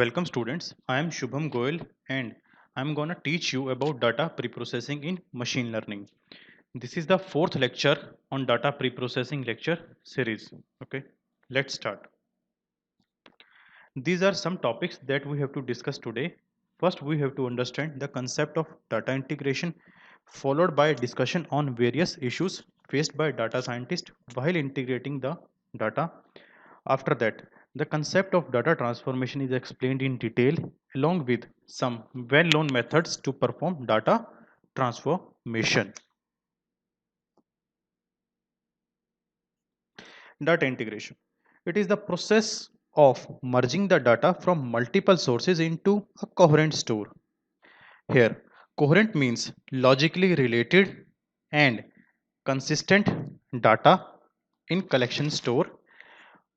Welcome students, I am Shubham Goyal and I am gonna teach you about data preprocessing in machine learning. This is the fourth lecture on data preprocessing lecture series. Okay, let's start. These are some topics that we have to discuss today. First, we have to understand the concept of data integration, followed by a discussion on various issues faced by data scientists while integrating the data. After that, the concept of data transformation is explained in detail along with some well-known methods to perform data transformation. Data integration. It is the process of merging the data from multiple sources into a coherent store. Here, coherent means logically related and consistent data in collection store.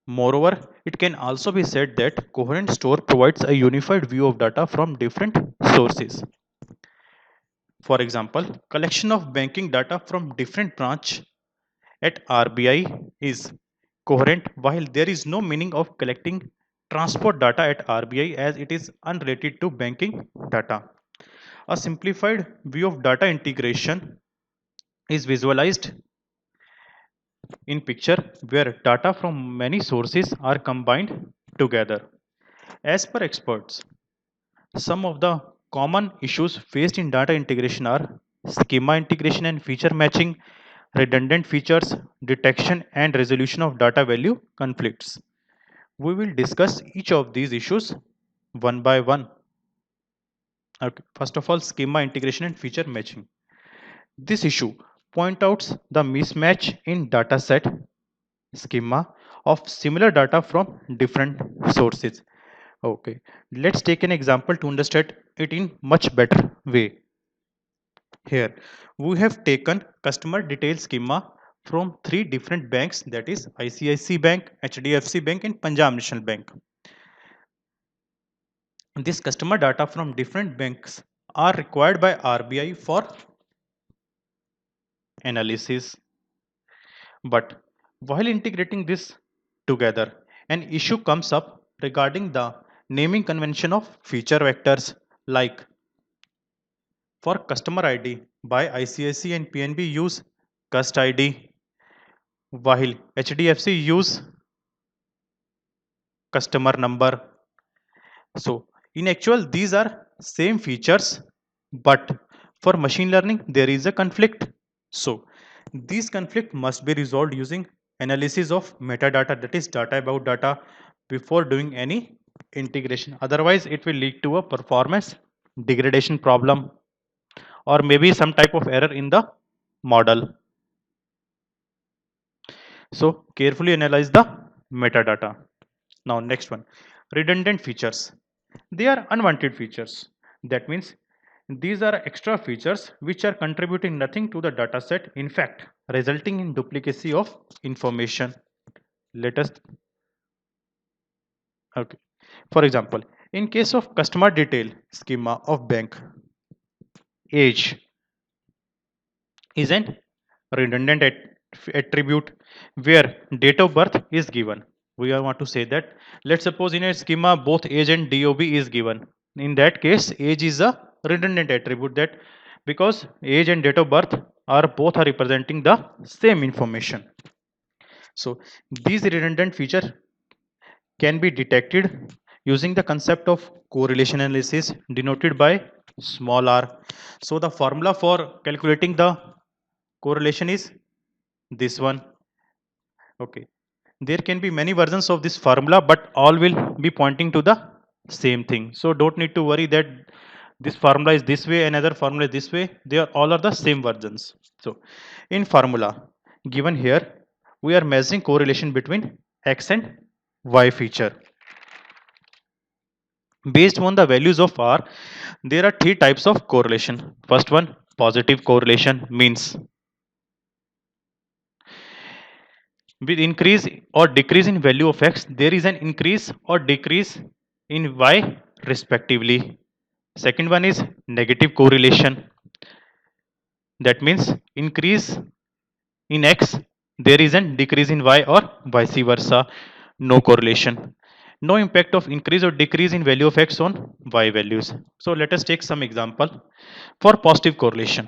Moreover, it can also be said that coherent store provides a unified view of data from different sources. For example, collection of banking data from different branch at RBI is coherent while there is no meaning of collecting transport data at RBI as it is unrelated to banking data. A simplified view of data integration is visualized in picture where data from many sources are combined together. As per experts, some of the common issues faced in data integration are schema integration and feature matching, redundant features, detection and resolution of data value conflicts. We will discuss each of these issues one by one. Okay. First of all, schema integration and feature matching. This issue point out the mismatch in dataset schema of similar data from different sources. Okay, let's take an example to understand it in much better way. Here, we have taken customer detail schema from three different banks, that is ICICI Bank, HDFC Bank and Punjab National Bank. This customer data from different banks are required by RBI for analysis. But while integrating this together, an issue comes up regarding the naming convention of feature vectors like for customer ID by ICICI and PNB use cust ID while HDFC use customer number. So in actual these are same features but for machine learning there is a conflict. So these conflict must be resolved using analysis of metadata, that is data about data, before doing any integration. Otherwise it will lead to a performance degradation problem or maybe some type of error in the model. So carefully analyze the metadata. Now next one, redundant features. They are unwanted features. That means these are extra features which are contributing nothing to the dataset, in fact resulting in duplicacy of information. Let us okay. For example, in case of customer detail schema of bank, age is an redundant attribute where date of birth is given. We want to say that, let's suppose in a schema both age and DOB is given. In that case age is a redundant attribute, that because age and date of birth are both are representing the same information. So these redundant feature can be detected using the concept of correlation analysis denoted by small r. So the formula for calculating the correlation is this one. Okay, there can be many versions of this formula but all will be pointing to the same thing, so don't need to worry that this formula is this way, another formula is this way. They are all are the same versions. So in formula given here we are measuring correlation between x and y feature. Based on the values of r, there are three types of correlation. First one, positive correlation, means with increase or decrease in value of x there is an increase or decrease in y respectively. Second one is negative correlation, that means increase in x there is an decrease in y or vice versa, no correlation. No impact of increase or decrease in value of x on y values. So let us take some example for positive correlation.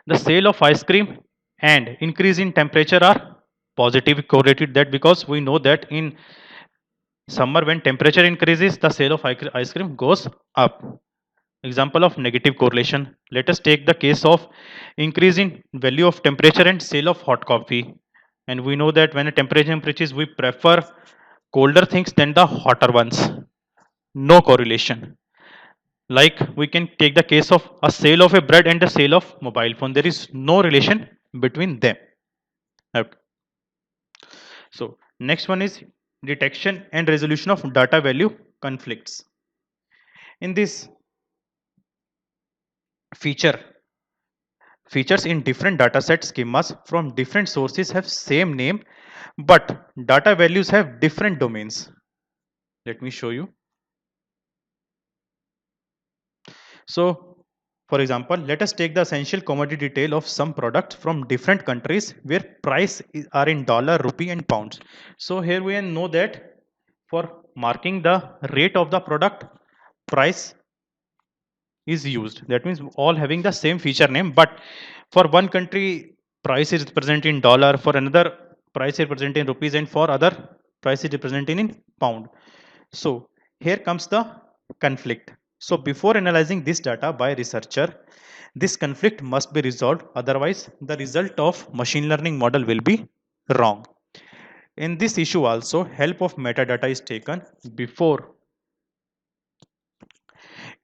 The sale of ice cream and increase in temperature are positive correlated, that because we know that in summer when temperature increases the sale of ice cream goes up. Example of negative correlation, let us take the case of increase in value of temperature and sale of hot coffee, and we know that when the temperature increases we prefer colder things than the hotter ones. No correlation. Like we can take the case of a sale of a bread and the sale of mobile phone, there is no relation between them. Okay. So next one is detection and resolution of data value conflicts. In this features in different dataset schemas from different sources have same name, but data values have different domains. Let me show you. So for example, let us take the essential commodity detail of some product from different countries where are in dollar, rupee and pounds. So here we know that for marking the rate of the product, price is used. That means all having the same feature name, but for one country price is represented in dollar, for another price is represented in rupees, and for other price is represented in pound. So here comes the conflict. So before analyzing this data by researcher, this conflict must be resolved, otherwise the result of machine learning model will be wrong. In this issue also, help of metadata is taken before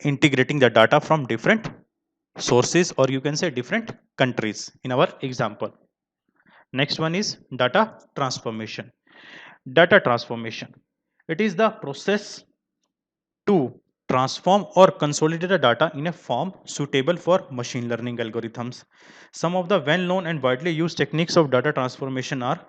integrating the data from different sources, or you can say different countries in our example. Next one is data transformation. Data transformation, it is the process to transform or consolidate the data in a form suitable for machine learning algorithms. Some of the well known and widely used techniques of data transformation are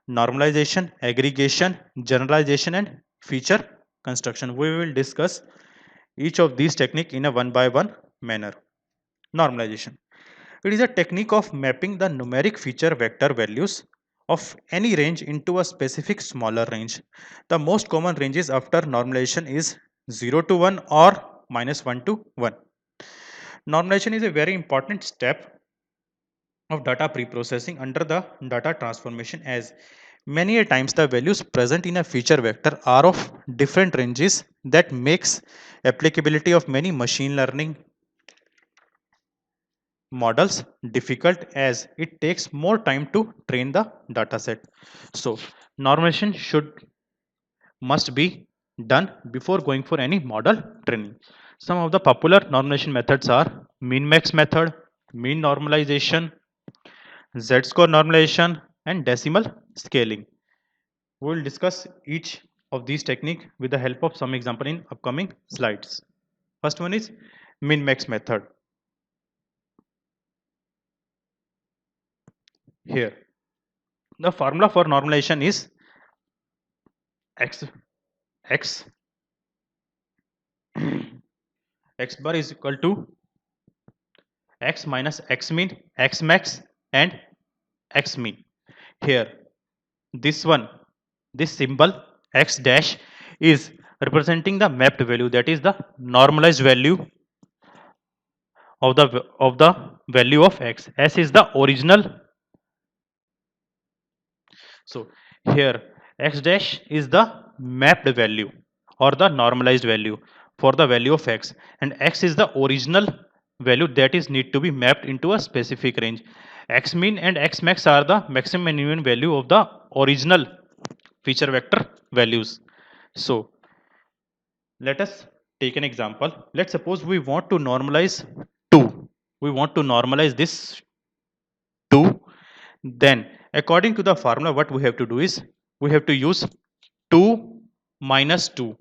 normalization, aggregation, generalization and feature construction. We will discuss each of these techniques in a one by one manner. Normalization, it is a technique of mapping the numeric feature vector values of any range into a specific smaller range. The most common ranges after normalization is 0 to 1 or -1 to 1. Normalization is a very important step of data preprocessing under the data transformation, as many a times the values present in a feature vector are of different ranges. That makes applicability of many machine learning models difficult, as it takes more time to train the dataset. So normalization must be done before going for any model training. Some of the popular normalization methods are min max method, mean normalization, z-score normalization and decimal scaling. We will discuss each of these techniques with the help of some example in upcoming slides. First one is min max method. Here the formula for normalization is x x x bar is equal to x minus x mean, x max and x mean. Here this one, this symbol x dash is representing the mapped value, that is the normalized value of the value of x. S is the original. So here x dash is the mapped value or the normalized value for the value of x, and x is the original value that is need to be mapped into a specific range. X mean and x max are the maximum and minimum value of the original feature vector values. So let us take an example. Let's suppose we want to normalize 2. We want to normalize this 2. Then according to the formula, what we have to do is we have to use 2 minus 2.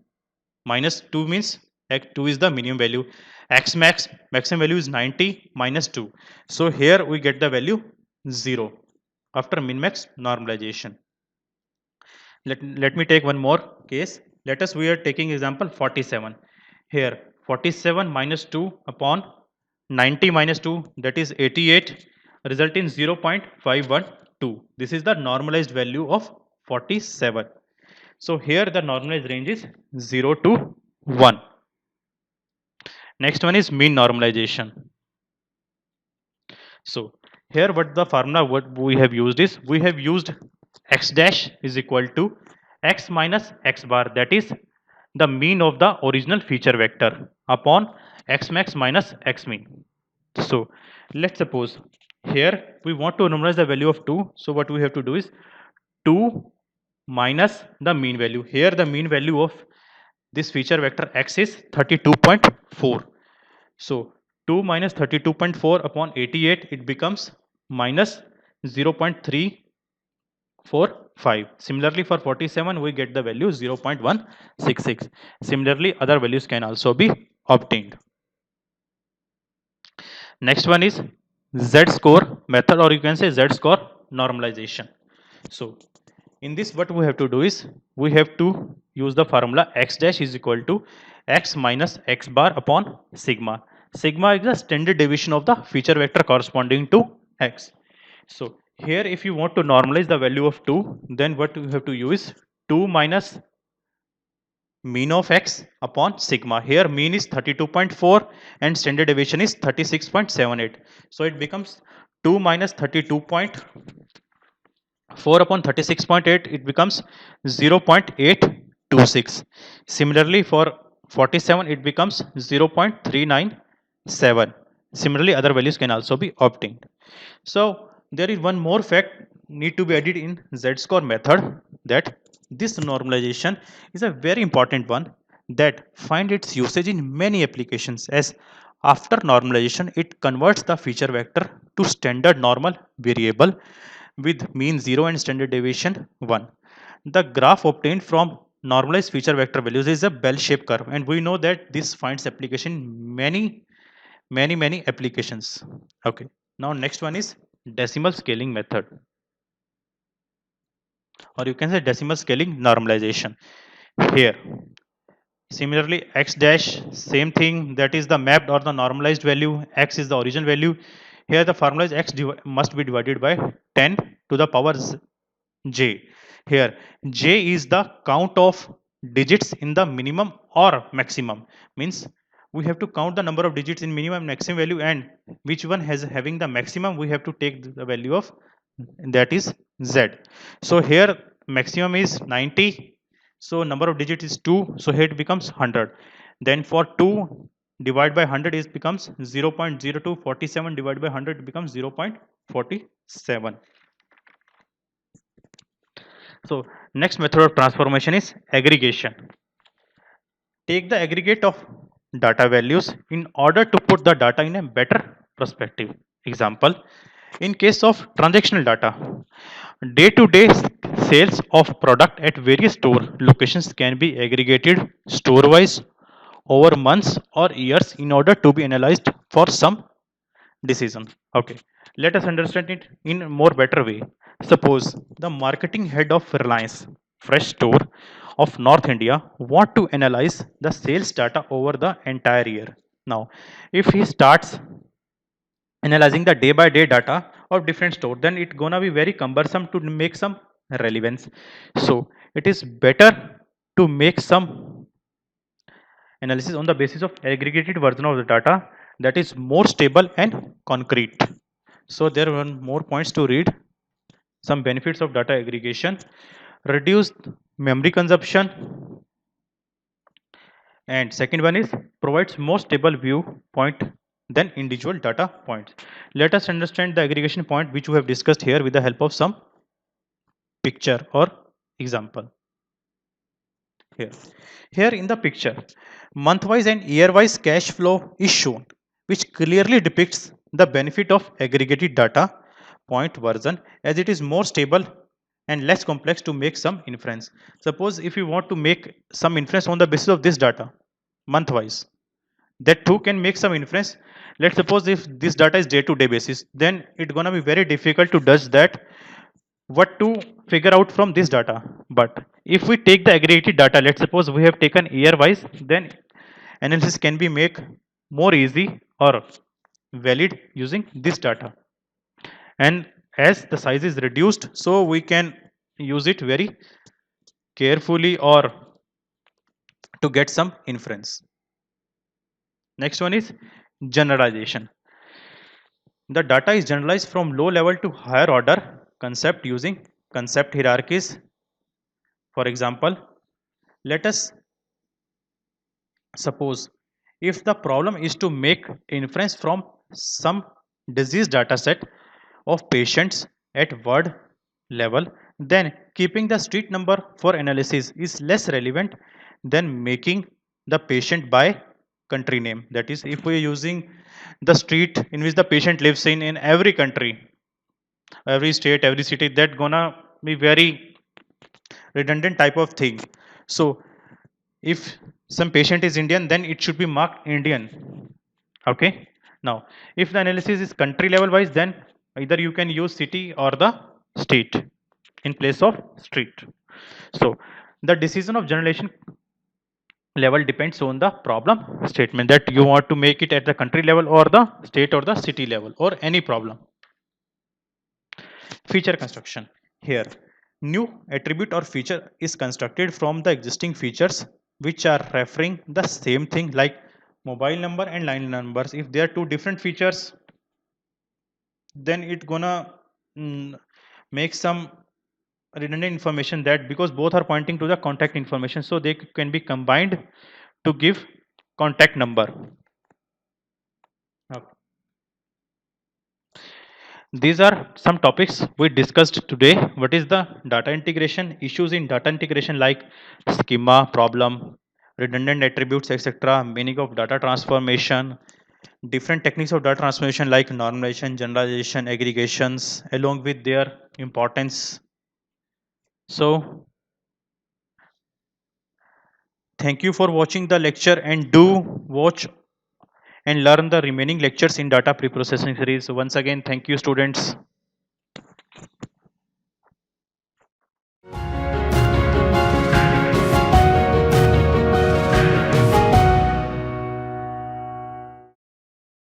Minus 2 means 2 is the minimum value. X max maximum value is 90 minus 2. So here we get the value 0 after min max normalization. Let me take one more case. Let us, we are taking example 47. Here 47 minus 2 upon 90 minus 2, that is 88, result in 0.512. 2. This is the normalized value of 47. So here the normalized range is 0 to 1. Next one is mean normalization. So here what the formula what we have used is, we have used x dash is equal to x minus x bar, that is the mean of the original feature vector, upon x max minus x mean. So let's suppose here we want to normalize the value of 2. So what we have to do is 2 minus the mean value. Here the mean value of this feature vector x is 32.4. So 2 minus 32.4 upon 88, it becomes minus 0.345. Similarly for 47 we get the value 0.166. Similarly other values can also be obtained. Next one is z-score method, or you can say z-score normalization. So in this what we have to do is, we have to use the formula x dash is equal to x minus x bar upon sigma. Sigma is the standard deviation of the feature vector corresponding to x. So here if you want to normalize the value of 2, then what you have to use, 2 minus mean of x upon sigma. Here mean is 32.4 and standard deviation is 36.78. So it becomes 2 minus 32.4 upon 36.8, it becomes 0.826. Similarly for 47 it becomes 0.397. Similarly other values can also be obtained. So there is one more fact need to be added in z-score method, that this normalization is a very important one that find its usage in many applications, as after normalization it converts the feature vector to standard normal variable with mean 0 and standard deviation 1. The graph obtained from normalized feature vector values is a bell-shaped curve, and we know that this finds application in many applications. Okay, now next one is decimal scaling method, or you can say decimal scaling normalization. Here similarly x dash, same thing, that is the mapped or the normalized value, x is the original value. Here the formula is x must be divided by 10 to the power j. Here j is the count of digits in the minimum or maximum, means we have to count the number of digits in minimum and maximum value, and which one has having the maximum, we have to take the value of, that is z. So here maximum is 90, so number of digits is 2, so here it becomes 100. Then for 2 divided by 100 is becomes 0.02, 47 divided by 100 it becomes 0.47. So next method of transformation is aggregation. Take the aggregate of data values in order to put the data in a better perspective. Example, in case of transactional data, day-to-day sales of product at various store locations can be aggregated store-wise over months or years in order to be analyzed for some decision. Okay, let us understand it in a more better way. Suppose the marketing head of Reliance Fresh Store of North India want to analyze the sales data over the entire year. Now, if he starts analyzing the day by day data of different store, then it's gonna be very cumbersome to make some relevance. So it is better to make some analysis on the basis of aggregated version of the data that is more stable and concrete. So there are one more points to read. Some benefits of data aggregation: reduced memory consumption, and second one is provides more stable viewpoint than individual data points. Let us understand the aggregation point which we have discussed here with the help of some picture or example. Here in the picture, month-wise and year-wise cash flow is shown, which clearly depicts the benefit of aggregated data point version, as it is more stable and less complex to make some inference. Suppose if you want to make some inference on the basis of this data, month-wise, that too can make some inference. Let's suppose if this data is day-to-day basis, then it's gonna be very difficult to judge that what to figure out from this data. But if we take the aggregated data, let's suppose we have taken year wise, then analysis can be make more easy or valid using this data. And as the size is reduced, so we can use it very carefully or to get some inference. Next one is generalization. The data is generalized from low level to higher order concept using concept hierarchies. For example, let us suppose if the problem is to make inference from some disease dataset of patients at ward level, then keeping the street number for analysis is less relevant than making the patient by country name. That is, if we are using the street in which the patient lives in every country, every state, every city, that gonna be very redundant type of thing. So if some patient is Indian, then it should be marked Indian. Okay. Now, if the analysis is country level wise, then either you can use city or the state in place of street. So the decision of generalization level depends on the problem statement, that you want to make it at the country level or the state or the city level or any problem. Feature construction. Here, new attribute or feature is constructed from the existing features which are referring the same thing, like mobile number and line numbers. If they are two different features, then it gonna make some redundant information, that because both are pointing to the contact information, so they can be combined to give contact number. Okay. These are some topics we discussed today. What is the data integration? Issues in data integration like schema, problem, redundant attributes, etc. Meaning of data transformation, different techniques of data transformation like normalization, generalization, aggregations, along with their importance. So, thank you for watching the lecture, and do watch and learn the remaining lectures in data preprocessing series. Once again, thank you, students.